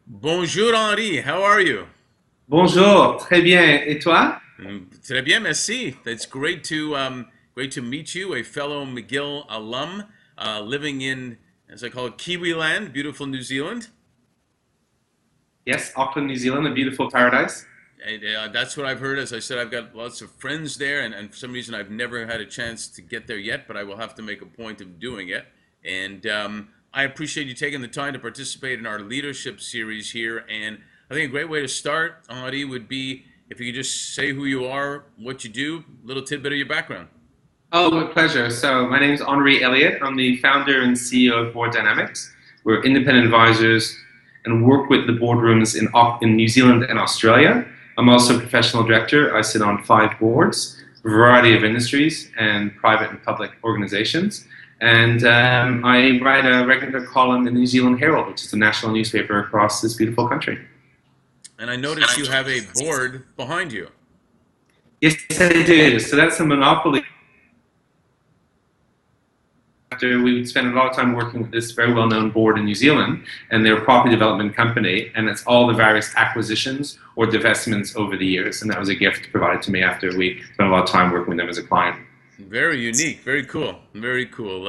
Bonjour Henri, how are you? Bonjour, très bien. Et toi? Très bien, merci. It's great to meet you, a fellow McGill alum, living in, as I call it, Kiwi land, beautiful New Zealand. Yes, Auckland, New Zealand, a beautiful paradise. And, that's what I've heard. As I said, I've got lots of friends there, and for some reason, I've never had a chance to get there yet, but I will have to make a point of doing it. And I appreciate you taking the time to participate in our leadership series here. And I think a great way to start, Henri, would be if you could just say who you are, what you do, a little tidbit of your background. Oh, with pleasure. So my name is Henri Eliot. I'm the founder and CEO of Board Dynamics. We're independent advisors and work with the boardrooms in New Zealand and Australia. I'm also a professional director. I sit on 5 boards, a variety of industries and private and public organizations. And I write a regular column in the New Zealand Herald, which is a national newspaper across this beautiful country. And I notice you have a board behind you. Yes, I do. So that's a monopoly. After we would spend a lot of time working with this very well-known board in New Zealand, and they're a property development company, and it's all the various acquisitions or divestments over the years, and that was a gift provided to me after we spent a lot of time working with them as a client. Very unique, very cool, very cool.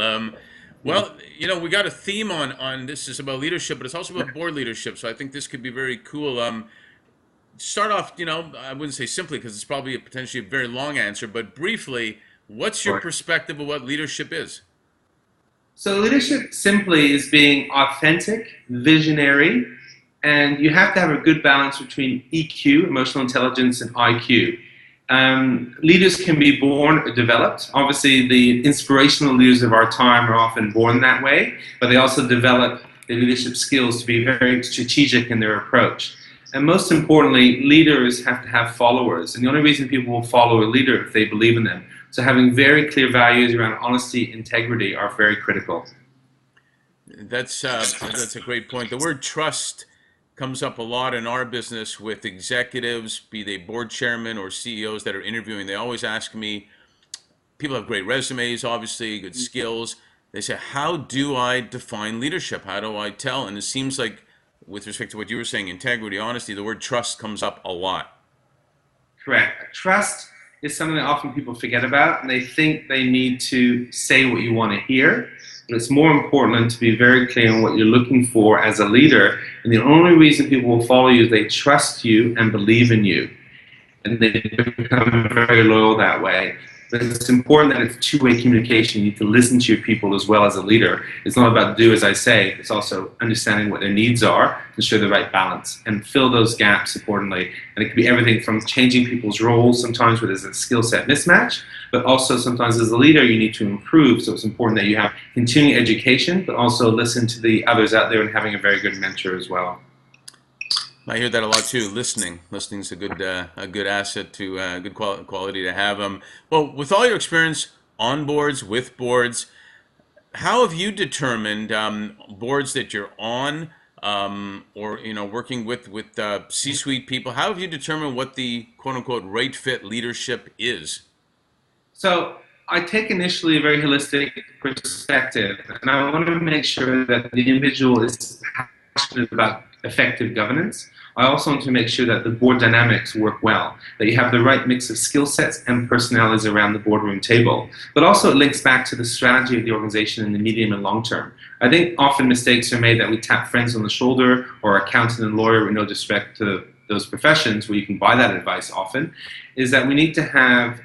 Well, we got a theme on this is about leadership, but it's also about board leadership. So I think this could be very cool. Start off, I wouldn't say simply because it's probably potentially a very long answer, but briefly, what's your perspective of what leadership is? So leadership simply is being authentic, visionary, and you have to have a good balance between EQ, emotional intelligence, and IQ. Leaders can be born or developed. Obviously, the inspirational leaders of our time are often born that way, but they also develop the leadership skills to be very strategic in their approach. And most importantly, leaders have to have followers. And the only reason people will follow a leader is if they believe in them. So having very clear values around honesty, integrity are very critical. That's a great point. The word trust comes up a lot in our business with executives, be they board chairmen or CEOs that are interviewing. They always ask me, people have great resumes, obviously, good skills. They say, how do I define leadership? How do I tell? And it seems like, with respect to what you were saying, integrity, honesty, the word trust comes up a lot. Correct. Trust is something that often people forget about, and they think they need to say what you want to hear. But it's more important to be very clear on what you're looking for as a leader. And the only reason people will follow you is they trust you and believe in you. And they become very loyal that way. But it's important that it's two-way communication. You need to listen to your people as well as a leader. It's not about do as I say. It's also understanding what their needs are, ensure the right balance, and fill those gaps accordingly. And it can be everything from changing people's roles, sometimes where there's a skill set mismatch, but also sometimes as a leader you need to improve. So it's important that you have continuing education, but also listen to the others out there and having a very good mentor as well. I hear that a lot too. Listening is a good asset to good quality to have. Well, with all your experience on boards, with boards, how have you determined boards that you're on, or working with C-suite people? How have you determined what the quote unquote right fit leadership is? So I take initially a very holistic perspective, and I want to make sure that the individual is passionate about effective governance. I also want to make sure that the board dynamics work well, that you have the right mix of skill sets and personalities around the boardroom table. But also it links back to the strategy of the organization in the medium and long term. I think often mistakes are made that we tap friends on the shoulder or accountant and lawyer with no disrespect to those professions where you can buy that advice often, is that we need to have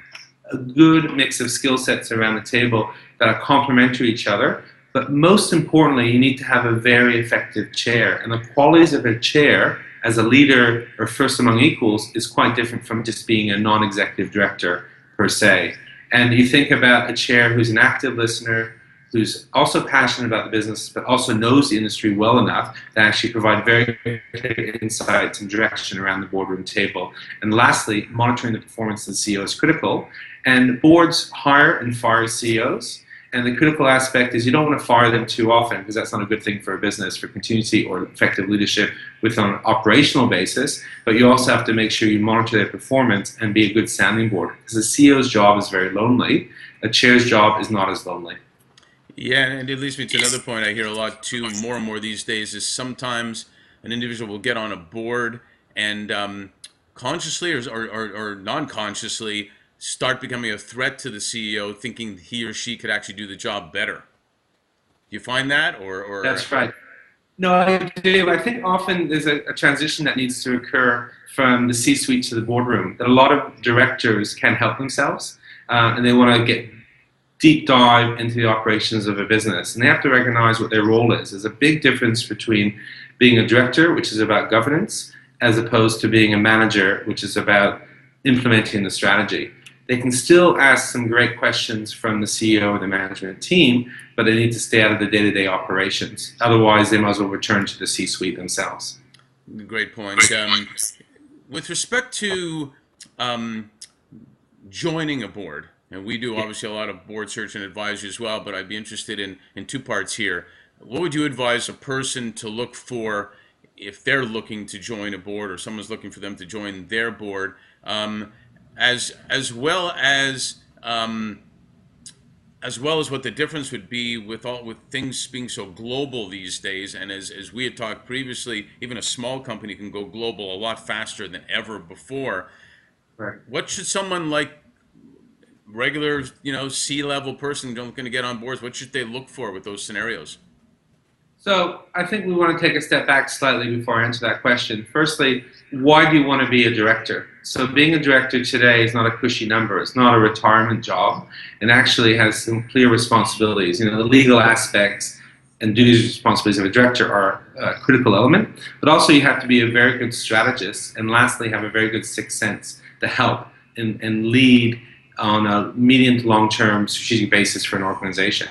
a good mix of skill sets around the table that are complementary to each other. But most importantly, you need to have a very effective chair. And the qualities of a chair as a leader or first among equals is quite different from just being a non-executive director per se. And you think about a chair who's an active listener, who's also passionate about the business, but also knows the industry well enough to actually provide very clear insights and direction around the boardroom table. And lastly, monitoring the performance of the CEO is critical. And boards hire and fire CEOs. And the critical aspect is you don't want to fire them too often because that's not a good thing for a business, for continuity or effective leadership with on an operational basis. But you also have to make sure you monitor their performance and be a good sounding board. Because the CEO's job is very lonely. A chair's job is not as lonely. Yeah, and it leads me to another point I hear a lot too, more and more these days, is sometimes an individual will get on a board and consciously or non-consciously start becoming a threat to the CEO, thinking he or she could actually do the job better. Do you find that, or That's right. No, I do. I think often there's a transition that needs to occur from the C-suite to the boardroom. That a lot of directors can't help themselves, and they want to get deep dive into the operations of a business, and they have to recognize what their role is. There's a big difference between being a director, which is about governance, as opposed to being a manager, which is about implementing the strategy. They can still ask some great questions from the CEO or the management team, but they need to stay out of the day-to-day operations. Otherwise, they might as well return to the C-suite themselves. great point. With respect to joining a board, and we do obviously a lot of board search and advisory as well, but I'd be interested in two parts here. What would you advise a person to look for if they're looking to join a board or someone's looking for them to join their board, as well as what the difference would be with things being so global these days, and as we had talked previously, even a small company can go global a lot faster than ever before. Right. What should someone like regular, C-level person going to get on boards? What should they look for with those scenarios? So I think we want to take a step back slightly before I answer that question. Firstly, why do you want to be a director? So being a director today is not a cushy number. It's not a retirement job. It actually has some clear responsibilities. The legal aspects and duties and responsibilities of a director are a critical element, but also you have to be a very good strategist, and lastly, have a very good sixth sense to help and lead on a medium to long-term strategic basis for an organization.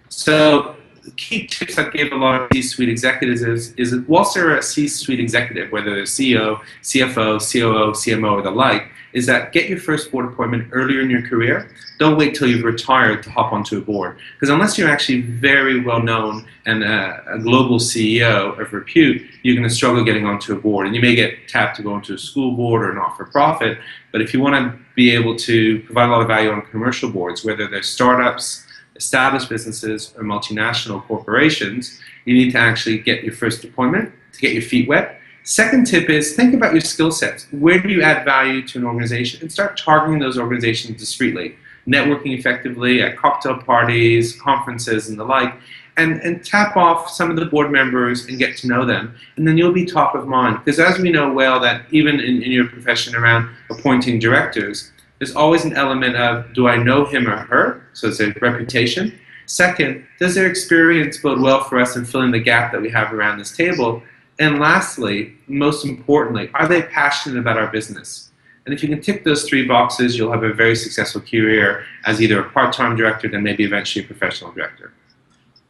So the key tips I give a lot of C-suite executives is that whilst they're a C-suite executive, whether they're CEO, CFO, COO, CMO, or the like, is that get your first board appointment earlier in your career. Don't wait till you've retired to hop onto a board. Because unless you're actually very well known and a global CEO of repute, you're going to struggle getting onto a board. And you may get tapped to go into a school board or not-for-profit. But if you want to be able to provide a lot of value on commercial boards, whether they're startups, established businesses, or multinational corporations, you need to actually get your first appointment to get your feet wet. Second tip is think about your skill sets. Where do you add value to an organization? And start targeting those organizations discreetly. Networking effectively at cocktail parties, conferences, and the like. And tap off some of the board members and get to know them. And then you'll be top of mind. Because as we know well that even in your profession around appointing directors, there's always an element of, do I know him or her? So it's a reputation. Second, does their experience bode well for us in filling the gap that we have around this table? And lastly, most importantly, are they passionate about our business? And if you can tick those three boxes, you'll have a very successful career as either a part-time director, then maybe eventually a professional director.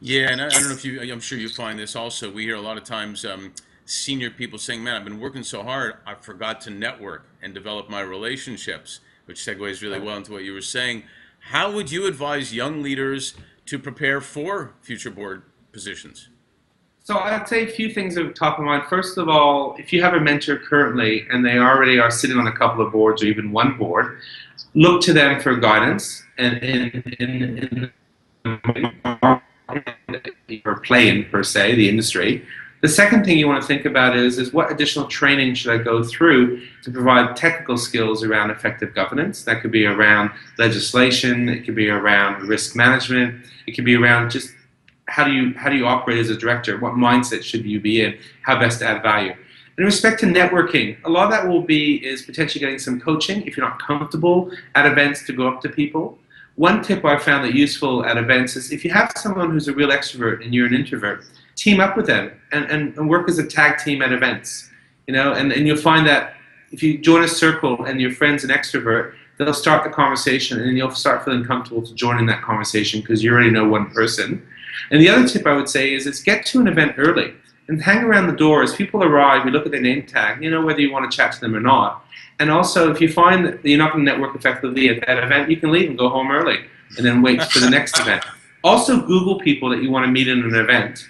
Yeah, and I don't know if I'm sure you find this also. We hear a lot of times senior people saying, man, I've been working so hard, I forgot to network and develop my relationships, which segues really well into what you were saying. How would you advise young leaders to prepare for future board positions? So I'd say a few things are top of mind. First of all, if you have a mentor currently and they already are sitting on a couple of boards or even one board, look to them for guidance and or play in, per se, the industry. The second thing you want to think about is what additional training should I go through to provide technical skills around effective governance. That could be around legislation, it could be around risk management, it could be around just how do you operate as a director, what mindset should you be in, how best to add value. In respect to networking, a lot of that is potentially getting some coaching if you're not comfortable at events to go up to people. One tip I found that useful at events is if you have someone who's a real extrovert and you're an introvert, team up with them and work as a tag team at events. And you'll find that if you join a circle and your friend's an extrovert, they'll start the conversation and you'll start feeling comfortable to join in that conversation because you already know one person. And the other tip I would say is get to an event early and hang around the door. As people arrive, you look at their name tag, you know whether you want to chat to them or not. And also, if you find that you're not going to network effectively at that event, you can leave and go home early and then wait for the next event. Also, Google people that you want to meet in an event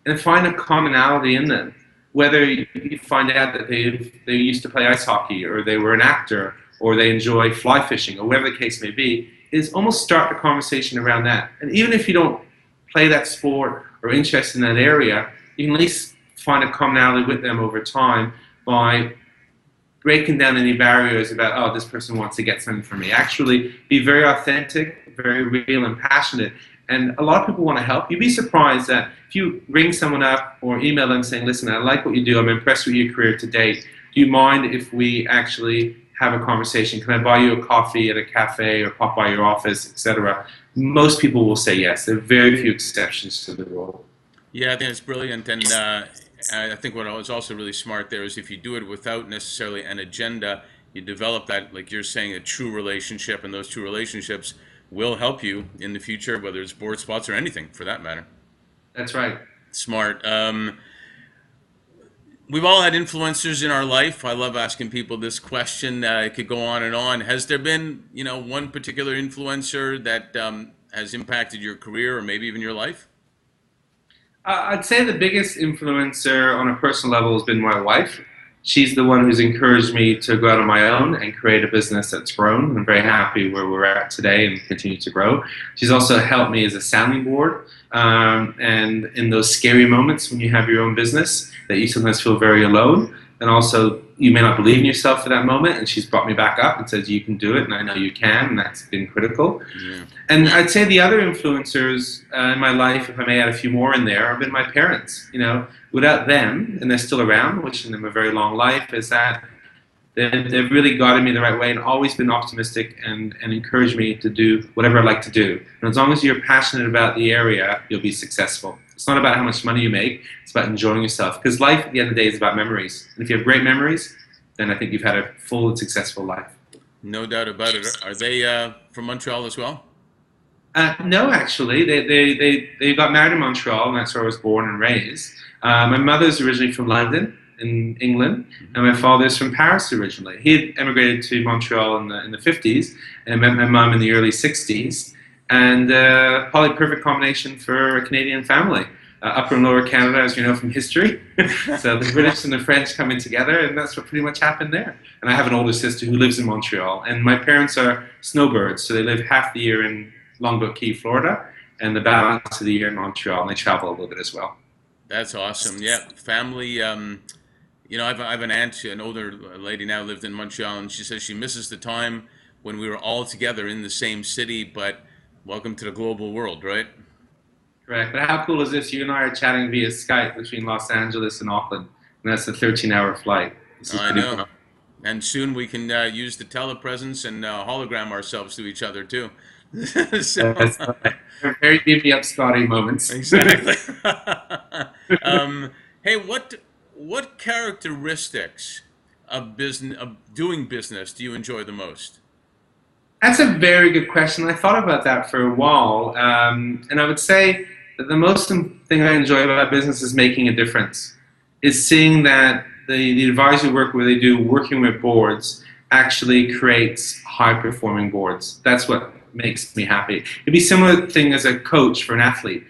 and find a commonality in them. Whether you find out that they used to play ice hockey or they were an actor or they enjoy fly fishing or whatever the case may be, is almost start the conversation around that. And even if you don't play that sport or interest in that area, you can at least find a commonality with them over time by breaking down any barriers about, oh, this person wants to get something from me. Actually be very authentic, very real and passionate. And a lot of people want to help. You'd be surprised that if you ring someone up or email them saying, listen, I like what you do, I'm impressed with your career to date, do you mind if we actually have a conversation? Can I buy you a coffee at a cafe or pop by your office, etc.? Most people will say yes. There are very few exceptions to the rule. Yeah, I think it's brilliant, and I think what was also really smart there is if you do it without necessarily an agenda, you develop that, like you're saying, a true relationship, and those true relationships will help you in the future, whether it's board spots or anything for that matter. That's right. Smart. We've all had influencers in our life. I love asking people this question. It could go on and on. Has there been, one particular influencer that has impacted your career or maybe even your life? I'd say the biggest influencer on a personal level has been my wife. She's the one who's encouraged me to go out on my own and create a business that's grown. I'm very happy where we're at today and continue to grow. She's also helped me as a sounding board. And in those scary moments when you have your own business that you sometimes feel very alone, and also you may not believe in yourself for that moment, and she's brought me back up and says you can do it, and I know you can, and that's been critical. Yeah. And I'd say the other influencers in my life, if I may add a few more in there, have been my parents. Without them, and they're still around, wishing them a very long life, is that they've really guided me the right way and always been optimistic and encouraged me to do whatever I like to do. And as long as you're passionate about the area, you'll be successful. It's not about how much money you make, it's about enjoying yourself. Because life, at the end of the day, is about memories. And if you have great memories, then I think you've had a full and successful life. No doubt about it. Are they from Montreal as well? No, actually. They got married in Montreal, and that's where I was born and raised. My mother's originally from London, in England, and my father's from Paris originally. He had emigrated to Montreal in the 50s and met my mum in the early 60s, and probably perfect combination for a Canadian family. Upper and Lower Canada, as you know from history. So the British and the French coming together, and that's what pretty much happened there. And I have an older sister who lives in Montreal, and my parents are snowbirds, so they live half the year in Longboat Key, Florida, and the balance of the year in Montreal, and they travel a little bit as well. That's awesome. Yeah, family. I've an aunt, an older lady now, lived in Montreal, and she says she misses the time when we were all together in the same city. But welcome to the global world, right? Correct. But how cool is this? You and I are chatting via Skype between Los Angeles and Auckland, and that's a 13-hour flight. This is I pretty know. fun. And soon we can use the telepresence and hologram ourselves to each other too. So, That's very beam me up, Scotty moments. exactly. Hey, what characteristics of doing business do you enjoy the most? That's a very good question. I thought about that for a while, and I would say that the most thing I enjoy about business is making a difference. Is seeing that the advisory work where they do working with boards actually creates high-performing boards. That's what makes me happy. It'd be a similar thing as a coach for an athlete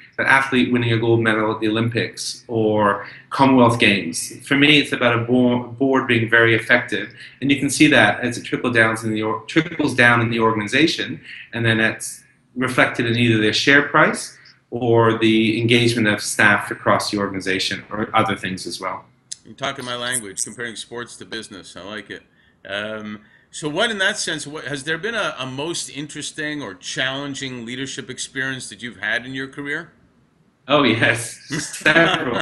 winning a gold medal at the Olympics or Commonwealth Games. For me, it's about a board being very effective, and you can see that as it trickles down in the organization, and then that's reflected in either their share price or the engagement of staff across the organization, or other things as well. You're talking my language, comparing sports to business. I like it. So what, in that sense, has there been a most interesting or challenging leadership experience that you've had in your career? Oh yes, several.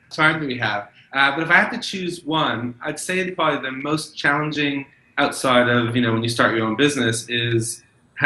Time we have. But if I had to choose one, I'd say probably the most challenging outside of, when you start your own business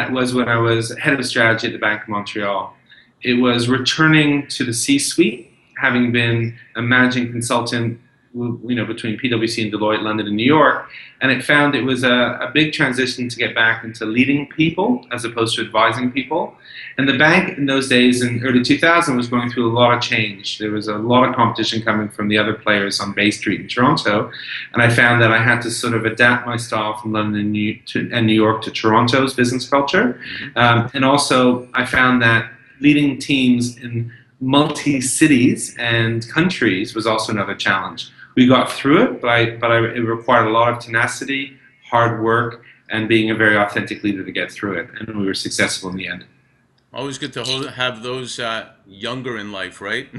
was when I was head of strategy at the Bank of Montreal. It was returning to the C-suite, having been a managing consultant between PwC and Deloitte, London and New York, and it found it was a big transition to get back into leading people as opposed to advising people. And the bank in those days, in early 2000, was going through a lot of change. There was a lot of competition coming from the other players on Bay Street in Toronto, and I found that I had to sort of adapt my style from London and New York to Toronto's business culture. And also, I found that leading teams in multi-cities and countries was also another challenge. We got through it, but it required a lot of tenacity, hard work, and being a very authentic leader to get through it. And we were successful in the end. Always good to have those younger in life, right?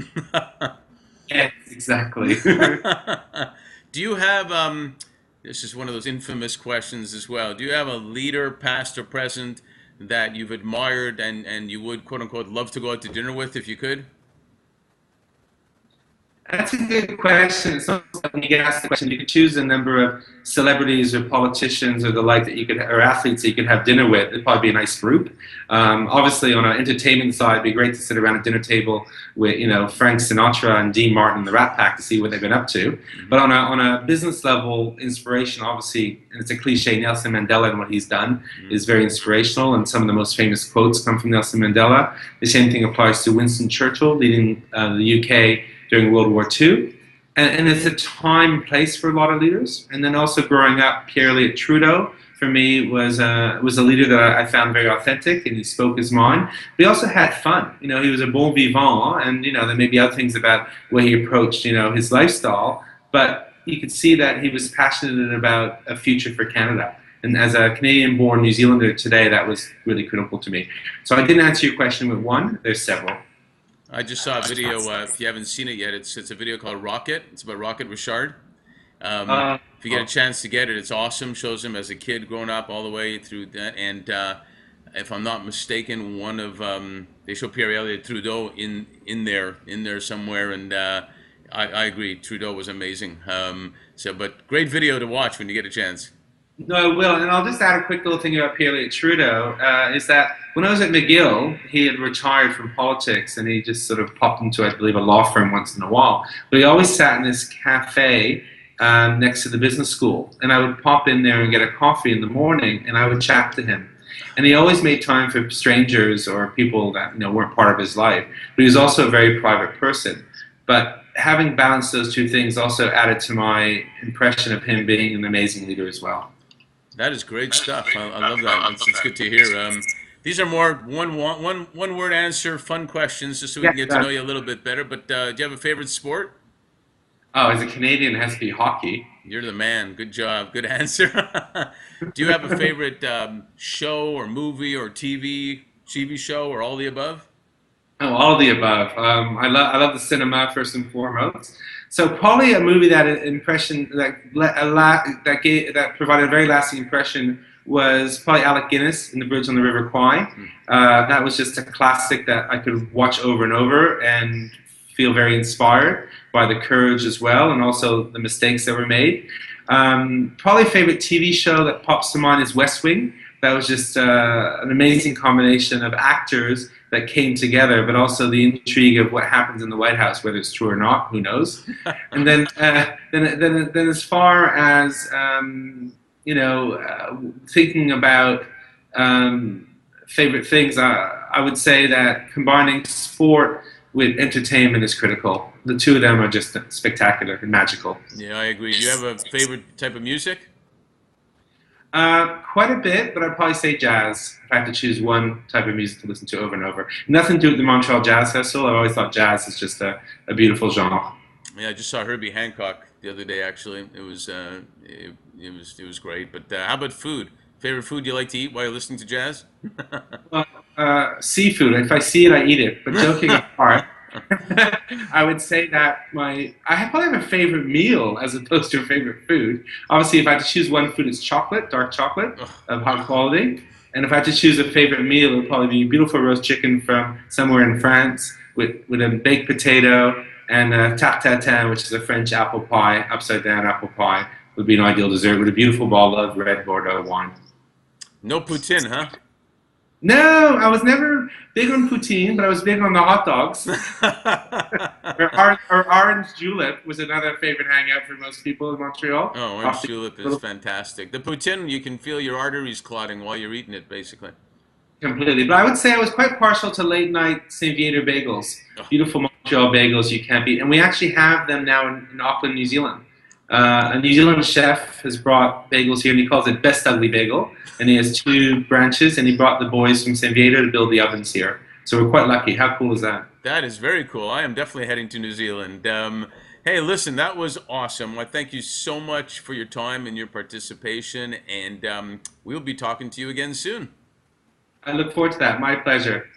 Yes, exactly. Do you have this is one of those infamous questions as well. Do you have a leader, past or present, that you've admired and you would quote unquote love to go out to dinner with if you could? That's a good question. It's almost like when you get asked the question, you could choose a number of celebrities or politicians or the like that you could, or athletes that you could have dinner with. It'd probably be a nice group. Obviously, on an entertainment side, it'd be great to sit around a dinner table with, Frank Sinatra and Dean Martin and the Rat Pack to see what they've been up to. But on a business level, inspiration, obviously, and it's a cliche, Nelson Mandela and what he's done is very inspirational, and some of the most famous quotes come from Nelson Mandela. The same thing applies to Winston Churchill, leading the UK during World War II. And it's a time and place for a lot of leaders. And then also growing up, Pierre Elliott Trudeau, for me, was a leader that I found very authentic, and he spoke his mind. But he also had fun. He was a bon vivant, and, there may be other things about where he approached, his lifestyle. But you could see that he was passionate about a future for Canada. And as a Canadian-born New Zealander today, that was really critical to me. So I didn't answer your question with one. There's several. I just saw a video. If you haven't seen it yet, it's a video called Rocket. It's about Rocket Richard. If you get a chance to get it, it's awesome. Shows him as a kid growing up all the way through that. And if I'm not mistaken, one of they show Pierre Elliott Trudeau in there somewhere. And I agree, Trudeau was amazing. But great video to watch when you get a chance. No, I will. And I'll just add a quick little thing about Pierre Elliott Trudeau, is that when I was at McGill, he had retired from politics, and he just sort of popped into, I believe, a law firm once in a while. But he always sat in this cafe next to the business school. And I would pop in there and get a coffee in the morning, and I would chat to him. And he always made time for strangers or people that weren't part of his life. But he was also a very private person. But having balanced those two things also added to my impression of him being an amazing leader as well. That is great stuff. I love that. It's good to hear. These are more one word answer, fun questions, just so we can get to know you a little bit better. But do you have a favorite sport? Oh, as a Canadian, it has to be hockey. You're the man. Good job. Good answer. Do you have a favorite show or movie or TV show or all the above? Oh, all of the above. I love the cinema first and foremost. So probably a movie that provided a very lasting impression was probably Alec Guinness in The Bridge on the River Kwai. That was just a classic that I could watch over and over and feel very inspired by the courage as well, and also the mistakes that were made. Probably a favorite TV show that pops to mind is West Wing. That was just an amazing combination of actors that came together, but also the intrigue of what happens in the White House, whether it's true or not, who knows. And then as far as thinking about favorite things, I would say that combining sport with entertainment is critical. The two of them are just spectacular and magical. Yeah, I agree. Do you have a favorite type of music? Quite a bit, but I'd probably say jazz. If I have to choose one type of music to listen to over and over. Nothing to do with the Montreal Jazz Festival. I've always thought jazz is just a beautiful genre. Yeah, I just saw Herbie Hancock the other day. Actually, it was great. But how about food? Favorite food you like to eat while you're listening to jazz? Well, seafood. If I see it, I eat it. But joking apart, I would say that I probably have a favorite meal as opposed to a favorite food. Obviously, if I had to choose one food, it's chocolate, dark chocolate of high quality. And if I had to choose a favorite meal, it would probably be beautiful roast chicken from somewhere in France with a baked potato and a tarte tatin, which is a French apple pie, upside down apple pie, would be an ideal dessert with a beautiful bottle of red Bordeaux wine. No poutine, huh? No, I was never big on poutine, but I was big on the hot dogs. Or orange julep was another favorite hangout for most people in Montreal. Oh, orange julep is fantastic. The poutine, you can feel your arteries clotting while you're eating it, basically. Completely. But I would say I was quite partial to late night St. Viator bagels. Beautiful Montreal bagels you can't beat. And we actually have them now in Auckland, New Zealand. A New Zealand chef has brought bagels here, and he calls it Best Ugly Bagel. And he has two branches, and he brought the boys from St. Viator to build the ovens here. So we're quite lucky. How cool is that? That is very cool. I am definitely heading to New Zealand. Hey, listen, that was awesome. I thank you so much for your time and your participation, and we'll be talking to you again soon. I look forward to that. My pleasure.